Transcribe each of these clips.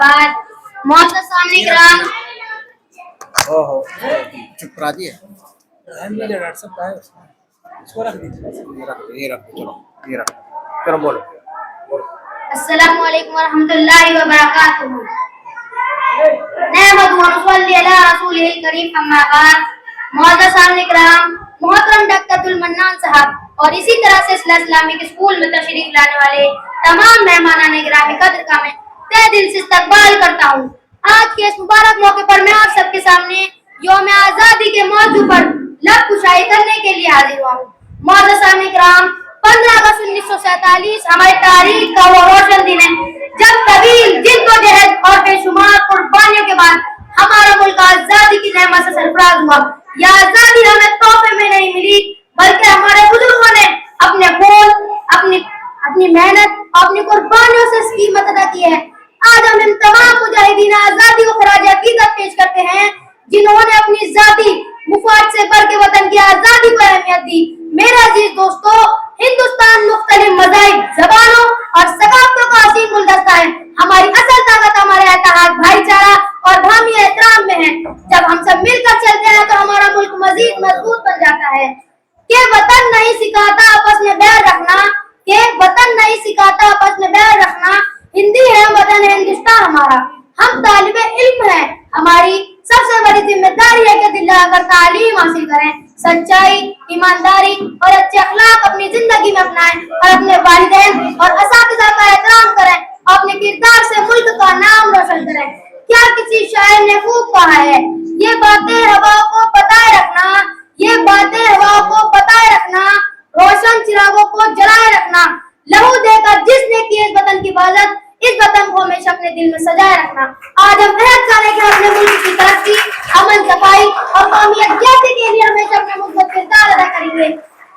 बाद मोहतरम सामने कराम ओहो चुप करा दिए डॉक्टर साहब का है इसको रख दीजिए ये रख दो चलो बोलो अस्सलामु अलैकुम वरहमतुल्लाहि वबरकातुहू नहमदुहु व नसल्ली अला रसूलिहिल करीम अम्मा बाद मोहतरम सामने कराम मोहतरम डॉक्टर अब्दुल मन्नान साहब और इसी तरह से इस्लामिक स्कूल में तशरीफ लाने वाले तमाम मेहमानान गिरामी कद्र का मैं तहे दिल से इस्तकबाल करता हूँ। आज के इस मुबारक मौके पर मैं आप सबके सामने यौम आजादी के मौजू पर लब कुशाई करने के लिए हाजिर हुआ हूँ। मोहतरम सामने कराम 15 अगस्त 1947 हमारी तारीख का वो रोशन दिन है जब तवील जिद्दोजहद और बेशुमार कुर्बानियों के बाद हमारा मुल्क आजादी की नेमत से सरफराज हुआ। यह आजादी हमें तोहफे में नहीं मिली बल्कि हमारे बुजुर्गों ने अपने खून अपनी मेहनत अपनी कुर्बानियों से इसकी कीमत अदा की है। आज हम इन तमाम मुजाहिदीन आजादी को खराज अकीदत पेश करते हैं जिन्होंने अपनी जाती मुफाद से बढ़ के वतन की आजादी को अहमियत दी। मेरे अजीज दोस्तों, हिंदुस्तान मुख्तलिफ मज़ाहिब, ज़बानों और सकाफ़तों का असीम गुलदस्ता है। हमारी असल ताकत हमारे इत्तेहाद, भाईचारा और बाहमी एहतराम में है। जब हम सब मिलकर चलते हैं तो हमारा मुल्क मजीद मजबूत बन जाता है। कि वतन नहीं सिखाता आपस में बैर रखना, कि वतन नहीं सिखाता आपस में बैर रखना, हिंदी है वतन है हिंदुस्तान हमारा। हम तालिबे इल्म हैं, हमारी सबसे बड़ी जिम्मेदारी है कि दिल लगाकर तालीम हासिल करें, सच्चाई, ईमानदारी और अच्छे अखलाक अपनी जिंदगी में अपनाएं और अपने वालिदैन और असातिज़ा का एहतराम करें, अपने किरदार से मुल्क का नाम रोशन करें। क्या किसी शायर ने खूब कहा है, ये बातें हवाओं को पताए रखना, ये बातें हवाओं को पताए रखना, रोशन चिरागों को जलाए रखना, लहू देकर जिसने की इस वतन की हिफाजत, इस वतन को हमेशा अपने दिल में सजाए रखना। आज हम अहद करें कि अपने मुल्क की तरक्की, अमन, सफाई और कौमियत जैसे के लिए हमेशा अपना मुस्बत किरदार अदा करेंगे।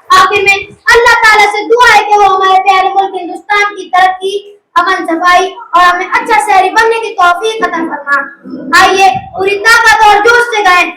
आखिर में अल्लाह ताला से दुआ है कि वो हमारे प्यारे मुल्क हिंदुस्तान की तरक्की, अमन, सफाई और हमें अच्छा शहरी बनने की तौफीक अता फरमा। आइए पूरी ताकत और जोश से गाएं